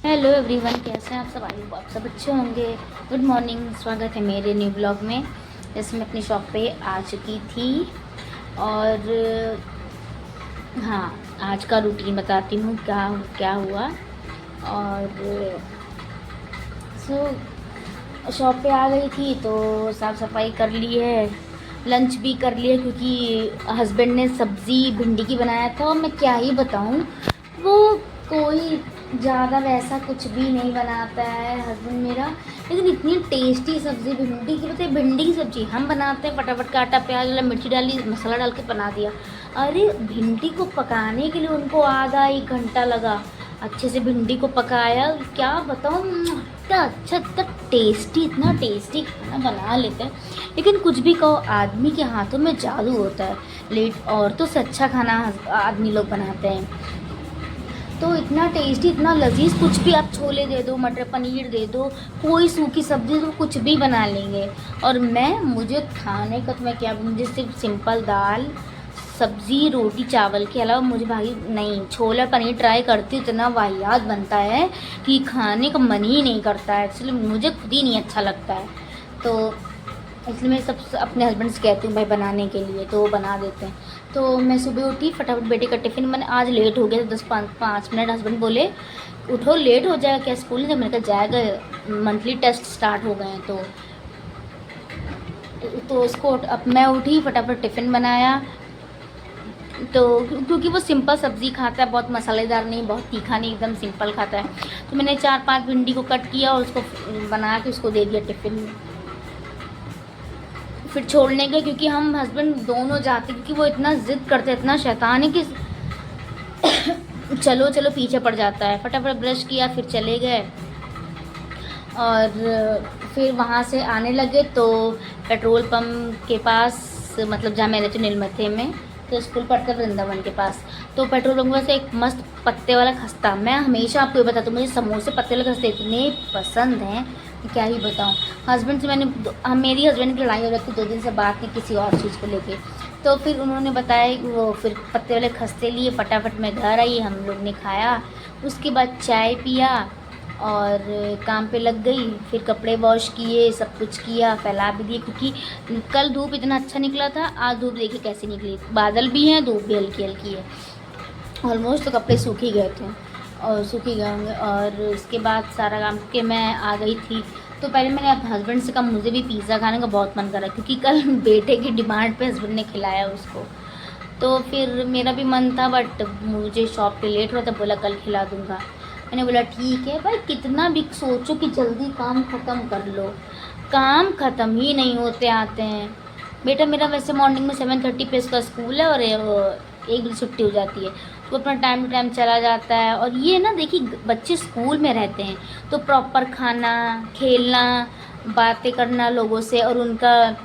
Hello everyone, कैसे हैं आप सब? आई होप आप सब अच्छे होंगे। गुड मॉर्निंग, स्वागत है मेरे न्यू ब्लॉग में। जैसे मैं अपनी शॉप पे आ चुकी थी और हाँ, आज का रूटीन बताती हूँ क्या क्या हुआ। और शॉप पे आ गई थी तो साफ़ सफाई कर ली है, लंच भी कर लिया क्योंकि हस्बैंड ने सब्ज़ी भिंडी की बनाया था। और मैं क्या ही बताऊँ, वो कोई ज़्यादा वैसा कुछ भी नहीं बनाता है हस्बैंड मेरा, लेकिन इतनी टेस्टी सब्ज़ी भिंडी की। बताइए, भिंडी की सब्ज़ी हम बनाते हैं, फटाफट काटा, प्याज डाला, मिर्ची डाली, मसाला डाल के बना दिया। अरे भिंडी को पकाने के लिए उनको आधा 1 घंटा लगा। अच्छे से भिंडी को पकाया, क्या बताऊँ, इतना अच्छा, इतना टेस्टी खाना बना लेते हैं। लेकिन कुछ भी कहो, आदमी के हाथों में जादू होता है। लेट औरतों से अच्छा खाना आदमी लोग बनाते हैं। तो इतना टेस्टी, इतना लजीज, कुछ भी आप छोले दे दो, मटर पनीर दे दो, कोई सूखी सब्ज़ी दो, कुछ भी बना लेंगे। और मुझे खाने का तो मैं क्या, मुझे सिर्फ सिंपल दाल सब्ज़ी रोटी चावल के अलावा मुझे भाई नहीं, छोला पनीर ट्राई करती हूँ, इतना वाहियात बनता है कि खाने का मन ही नहीं करता है। एक्चुअली मुझे खुद ही नहीं अच्छा लगता है, तो इसलिए मैं सब अपने हस्बैंड से कहती हूँ भाई बनाने के लिए, तो वो बना देते हैं। तो मैं सुबह उठी, फटाफट बेटे का टिफ़िन, मैंने आज लेट हो गया था 10-5 मिनट। हस्बैंड बोले उठो, लेट हो जाएगा क्या स्कूल? जब मैंने कहा जाएगा, मंथली टेस्ट स्टार्ट हो गए हैं तो उसको अब मैं उठी, फटाफट टिफ़िन बनाया। तो क्योंकि वो सिंपल सब्ज़ी खाता है, बहुत मसालेदार नहीं, बहुत तीखा नहीं, एकदम सिंपल खाता है। तो मैंने 4-5 भिंडी को कट किया और उसको बना के उसको दे दिया टिफ़िन में। फिर छोड़ने गए क्योंकि हम हस्बैंड दोनों जाते, क्योंकि वो इतना ज़िद करते, इतना शैतान है कि चलो चलो पीछे पड़ जाता है। फटाफट ब्रश किया, फिर चले गए। और फिर वहाँ से आने लगे तो पेट्रोल पंप के पास, मतलब जहाँ मैं रहती हूँ नीलमथे में, तो स्कूल पड़ता है वृंदावन के पास। तो पेट्रोल पंप से एक मस्त पत्ते वाला खस्ता, मैं हमेशा आपको ये बताती हूँ, मुझे समोसे पत्ते वाले खस्ते इतने पसंद हैं कि क्या ही बताऊँ। हस्बैंड से मेरी हस्बैंड की लड़ाई हो रही थी 2 दिन से, बात नहीं किसी और चीज़ को लेके। तो फिर उन्होंने बताया कि वो फिर पत्ते वाले खस्ते लिए, फटाफट मैं घर आई, हम लोग ने खाया, उसके बाद चाय पिया और काम पे लग गई। फिर कपड़े वॉश किए, सब कुछ किया, फैला भी दिए, क्योंकि कल धूप इतना अच्छा निकला था, आज धूप देखिए कैसी निकली, बादल भी हैं, धूप भी हल्की हल्की है। ऑलमोस्ट तो कपड़े सूख ही गए थे और सूख ही गए होंगे। और उसके बाद सारा काम के मैं आ गई थी। तो पहले मैंने अब हस्बैंड से कहा मुझे भी पिज़्ज़ा खाने का बहुत मन करा, क्योंकि कल बेटे की डिमांड पे हस्बैंड ने खिलाया उसको। तो फिर मेरा भी मन था, बट मुझे शॉप पे लेट हो रहा था, बोला कल खिला दूँगा। मैंने बोला ठीक है भाई, कितना भी सोचो कि जल्दी काम ख़त्म कर लो, काम ख़त्म ही नहीं होते आते हैं। बेटा मेरा वैसे मॉर्निंग में 7:30 पे इसका स्कूल है और 1 बजे छुट्टी हो जाती है, तो अपना टाइम टू टाइम चला जाता है। और ये ना देखिए, बच्चे स्कूल में रहते हैं तो प्रॉपर खाना, खेलना, बातें करना लोगों से, और उनका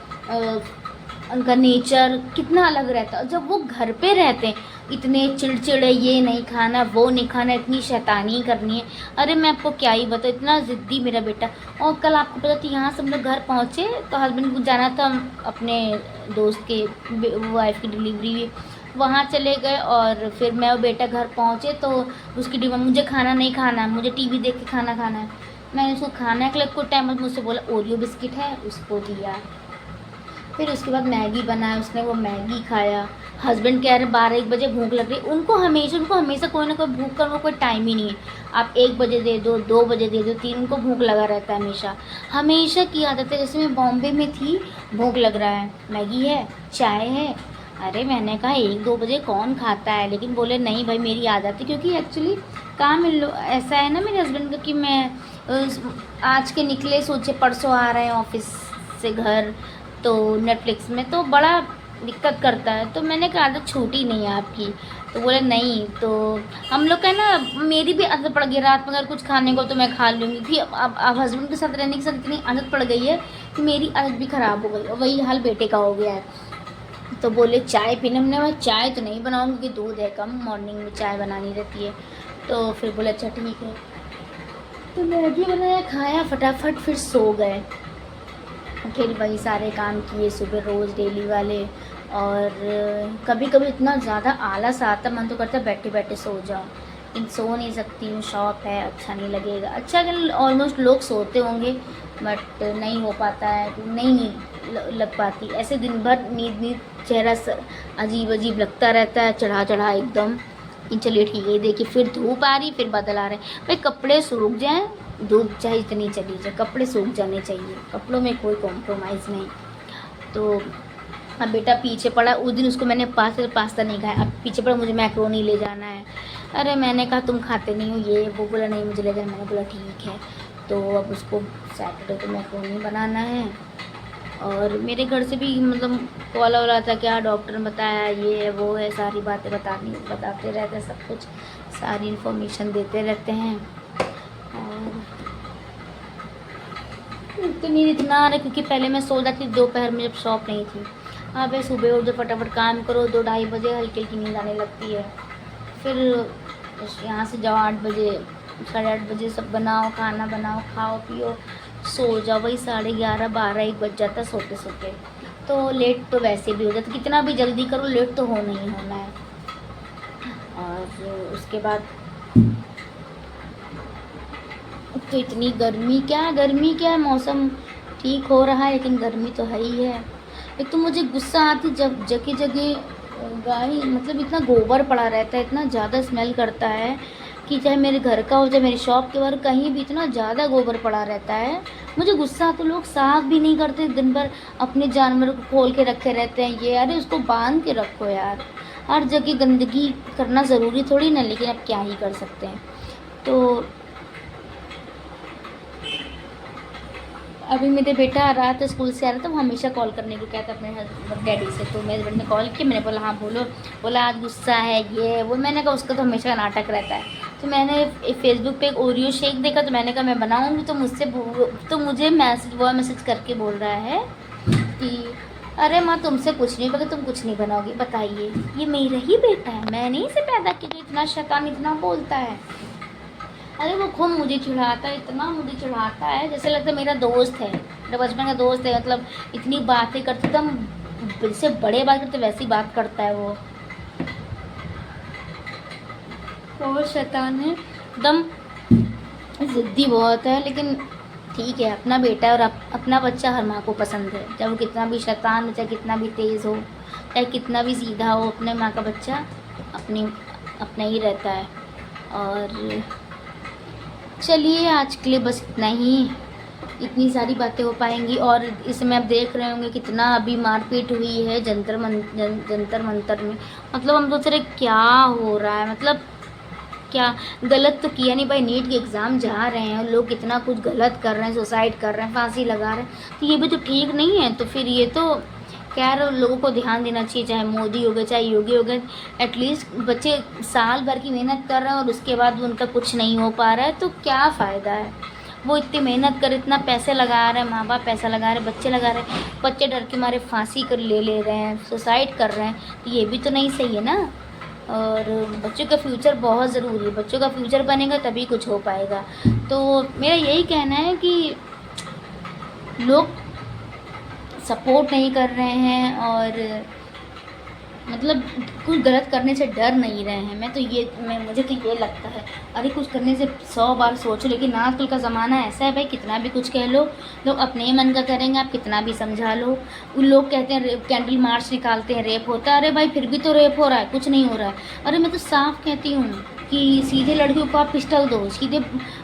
नेचर कितना अलग रहता है। जब वो घर पे रहते हैं इतने चिड़चिड़े, ये नहीं खाना, वो नहीं खाना, इतनी शैतानी करनी है। अरे मैं आपको क्या ही बताऊँ, इतना ज़िद्दी मेरा बेटा। और कल आपको पता थी, यहाँ से हम लोग घर पहुँचे तो हस्बैंड को जाना था अपने दोस्त के वाइफ की डिलीवरी, वहाँ चले गए। और फिर मैं और बेटा घर पहुँचे तो उसकी डिमांड, मुझे खाना नहीं खाना, मुझे टीवी देख के खाना खाना है। मैंने उसको खाने के लिए कुछ टाइम मुझसे बोला ओरियो बिस्किट है, उसको दिया। फिर उसके बाद मैगी बनाया, उसने वो मैगी खाया। हस्बैंड कह रहे 12-1 बजे भूख लग रही, उनको हमेशा कोई ना कोई भूख का कोई टाइम ही नहीं है। आप 1 बजे दे दो, 2 बजे दे दो, 3, उनको भूख लगा रहता है हमेशा, हमेशा की आदत है। जैसे मैं बॉम्बे में थी, भूख लग रहा है, मैगी है, चाय है। अरे मैंने कहा 1-2 बजे कौन खाता है, लेकिन बोले नहीं भाई मेरी आदत है, क्योंकि एक्चुअली काम ऐसा है ना मेरे हस्बैंड का कि मैं आज के निकले, सोचे परसों आ रहे हैं ऑफिस से घर, तो नेटफ्लिक्स में तो बड़ा दिक्कत करता है। तो मैंने कहा आदत छूटी नहीं है आपकी, तो बोले नहीं। तो हम लोग का ना, मेरी भी आदत पड़ गई, रात में अगर कुछ खाने को तो मैं खा लूँगी, क्योंकि अब हस्बैंड के साथ रहने के साथ इतनी आदत पड़ गई है कि मेरी आदत भी ख़राब हो गई, और वही हाल बेटे का हो गया है। तो बोले चाय पीने, हमने भाई चाय तो नहीं बनाऊँगी क्योंकि दूध है कम, मॉर्निंग में चाय बनानी रहती है। तो फिर बोले अच्छा ठीक है, तो मैगी बनाया, खाया फटाफट, फिर सो गए। फिर वही सारे काम किए सुबह रोज़ डेली वाले। और कभी कभी इतना ज़्यादा आलस आता, मन तो करता है बैठे बैठे सो जाओ, लेकिन सो नहीं सकती हूँ, शॉप है, अच्छा नहीं लगेगा। अच्छा अगर ऑलमोस्ट लोग सोते होंगे बट नहीं हो पाता है, नहीं नींद लग पाती, ऐसे दिन भर नींद नींद चेहरा अजीब अजीब लगता रहता है, चढ़ा चढ़ा एकदम। लेकिन चलिए ठीक है, देखिए फिर धूप आ रही, फिर बादल आ रहे हैं। भाई कपड़े सूख जाएँ, धूप चाहे इतनी चली जाए, कपड़े सूख जाने चाहिए, कपड़ों में कोई कॉम्प्रोमाइज़ नहीं। तो अब बेटा पीछे पड़ा, उस दिन उसको मैंने पास्ता नहीं खाया, अब पीछे पड़ा मुझे मैक्रोनी ले जाना है। अरे मैंने कहा तुम खाते नहीं हो ये वो, बोला नहीं मुझे ले जाना। मैंने बोला ठीक है। तो अब उसको सैटरडे को मैक्रोनी बनाना है। और मेरे घर से भी मतलब कॉल वाला था, क्या डॉक्टर ने बताया, ये है वो है, सारी बातें बताते रहते हैं, सब कुछ सारी इन्फॉर्मेशन देते रहते हैं। और तो नींद इतना आ रहा है क्योंकि पहले मैं सो जाती थी दोपहर में जब शॉप नहीं थी। अब सुबह उठ फटाफट काम करो, 2-2:30 बजे हल्की हल्की नींद आने लगती है। फिर यहाँ से जाओ 8 बजे 8:30 बजे सब बनाओ, खाना बनाओ, खाओ पियो, सो जाओ, वही 11:30 12-1 बज जाता सोते सोते। तो लेट तो वैसे भी हो जाता, कितना भी जल्दी करो लेट तो होना ही होना है। और उसके बाद तो इतनी गर्मी क्या है, मौसम ठीक हो रहा है लेकिन गर्मी तो है ही है। एक तो मुझे गुस्सा आती जब जगह जगह गाय मतलब इतना गोबर पड़ा रहता है, इतना ज़्यादा स्मेल करता है कि चाहे मेरे घर का हो चाहे मेरी शॉप के बाहर कहीं भी इतना ज़्यादा गोबर पड़ा रहता है। मुझे गुस्सा तो लोग साफ़ भी नहीं करते, दिन भर अपने जानवरों को खोल के रखे रहते हैं। ये अरे उसको बांध के रखो यार, हर जगह गंदगी करना ज़रूरी थोड़ी ना, लेकिन अब क्या ही कर सकते हैं। तो अभी मेरे बेटा आ रहा था स्कूल से आ रहा था, वो हमेशा कॉल करने को कहता अपने डैडी से। तो मेरे हस्बैंड ने कॉल किया, मैंने बोला हाँ बोलो। बोला आज गुस्सा है ये वो। मैंने कहा उसका तो हमेशा नाटक रहता है। तो मैंने फेसबुक पे एक ओरियो शेक देखा, तो मैंने कहा मैं बनाऊँगी। तो मुझे मैसेज करके बोल रहा है कि अरे माँ तुमसे कुछ नहीं पता, तुम कुछ नहीं बनाओगी। बताइए, ये मेरा ही बेटा है, मैंने ही इसे पैदा किया जो इतना शैतान इतना बोलता है। अरे वो खूब मुझे चिढ़ाता है, इतना मुझे चिढ़ाता है जैसे लगता है मेरा दोस्त है, मेरा बचपन का दोस्त है। मतलब इतनी बातें करते एकदम, जैसे बड़े बात करते वैसी बात करता है वो। और शैतान है एकदम, ज़िद्दी बहुत है। लेकिन ठीक है, अपना बेटा है और अपना बच्चा हर माँ को पसंद है, चाहे वो कितना भी शैतान हो, चाहे कितना भी तेज़ हो, चाहे कितना भी सीधा हो, अपने माँ का बच्चा अपना ही रहता है। और चलिए आज के लिए बस इतना ही, इतनी सारी बातें हो पाएंगी। और इसमें आप देख रहे होंगे कितना अभी मारपीट हुई है जंतर मंतर में। मतलब हम सोच रहे क्या हो रहा है, मतलब क्या गलत तो किया नहीं भाई, नीट के एग्ज़ाम जा रहे हैं लोग, कितना कुछ गलत कर रहे हैं, सुसाइड कर रहे हैं, फांसी लगा रहे हैं, तो ये भी तो ठीक नहीं है। तो फिर ये तो खैर लोगों को ध्यान देना चाहिए, चाहे मोदी हो गए चाहे योगी हो गए। एटलीस्ट बच्चे साल भर की मेहनत कर रहे हैं और उसके बाद उनका कुछ नहीं हो पा रहा है, तो क्या फ़ायदा है। वो इतनी मेहनत कर, इतना पैसे लगा रहे हैं, माँ बाप पैसा लगा रहे हैं, बच्चे लगा रहे हैं, बच्चे डर के मारे फांसी कर ले रहे हैं, सुसाइड कर रहे हैं, तो ये भी तो नहीं सही है ना। और बच्चों का फ्यूचर बहुत ज़रूरी है, बच्चों का फ्यूचर बनेगा तभी कुछ हो पाएगा। तो मेरा यही कहना है कि लोग सपोर्ट नहीं कर रहे हैं और मतलब कुछ गलत करने से डर नहीं रहे हैं। मुझे तो ये लगता है, अरे कुछ करने से 100 बार सोचो। लेकिन आजकल का ज़माना ऐसा है भाई, कितना भी कुछ कह लो, लोग अपने ही मन का करेंगे, आप कितना भी समझा लो। उन लोग कहते हैं कैंडल मार्च निकालते हैं, रेप होता है। अरे भाई फिर भी तो रेप हो रहा है, कुछ नहीं हो रहा है। अरे मैं तो साफ कहती हूँ कि सीधे लड़कियों को आप पिस्टल दो, सीधे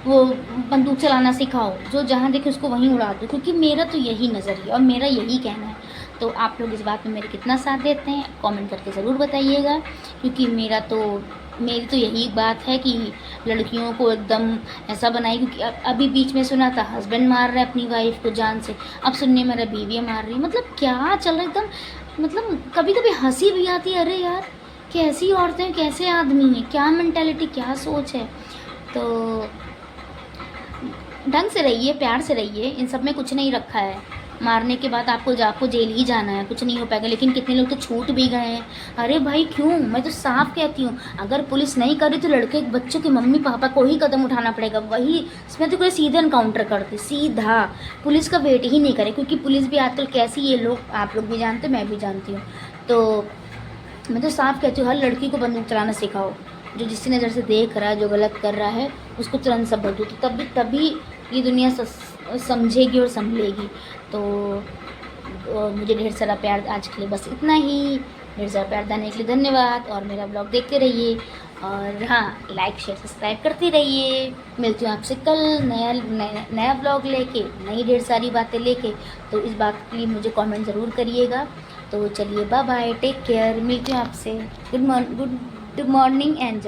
वो बंदूक चलाना सिखाओ, जो जहाँ देखे उसको वहीं उड़ा दो, क्योंकि मेरा तो यही नज़रिया और मेरा यही कहना है। तो आप लोग इस बात में मेरे कितना साथ देते हैं कमेंट करके ज़रूर बताइएगा, क्योंकि मेरी तो यही बात है कि लड़कियों को एकदम ऐसा बनाए। क्योंकि अभी बीच में सुना था हस्बैंड मार रहा है अपनी वाइफ को जान से, अब सुनने में रहा बीवियाँ मार रही। मतलब क्या चल रहा है एकदम, मतलब कभी कभी हंसी भी आती है, अरे यार कैसी औरतें कैसे आदमी हैं, क्या मेंटालिटी क्या सोच है। तो ढंग से रहिए, प्यार से रहिए, इन सब में कुछ नहीं रखा है। मारने के बाद आपको जेल ही जाना है, कुछ नहीं हो पाएगा। लेकिन कितने लोग तो छूट भी गए हैं। अरे भाई क्यों, मैं तो साफ कहती हूँ, अगर पुलिस नहीं करे तो लड़के बच्चों के मम्मी पापा को ही कदम उठाना पड़ेगा। वही इसमें तो कोई सीधा इनकाउंटर करते, सीधा पुलिस का वेट ही नहीं करे। क्योंकि पुलिस भी आजकल कैसी, ये लोग आप लोग भी जानते, मैं भी जानती हूँ। तो मैं तो साफ कहती हूँ, हर लड़की को बंदूक चलाना सिखाओ, जो जिस नज़र से देख रहा है, जो गलत कर रहा है, उसको तुरंत सबक दो, तो तभी ये दुनिया समझेगी और संभलेगी। तो मुझे ढेर सारा प्यार, आज के लिए बस इतना ही। ढेर सारा प्यार देने के लिए धन्यवाद, और मेरा ब्लॉग देखते रहिए, और हाँ, लाइक शेयर सब्सक्राइब करते रहिए। मिलती हूँ आपसे कल नया ब्लॉग लेके, नई ढेर सारी बातें लेके। तो इस बात के लिए मुझे कमेंट ज़रूर करिएगा। तो चलिए, बाय बाय, टेक केयर, मिलती हूँ आपसे। Good morning and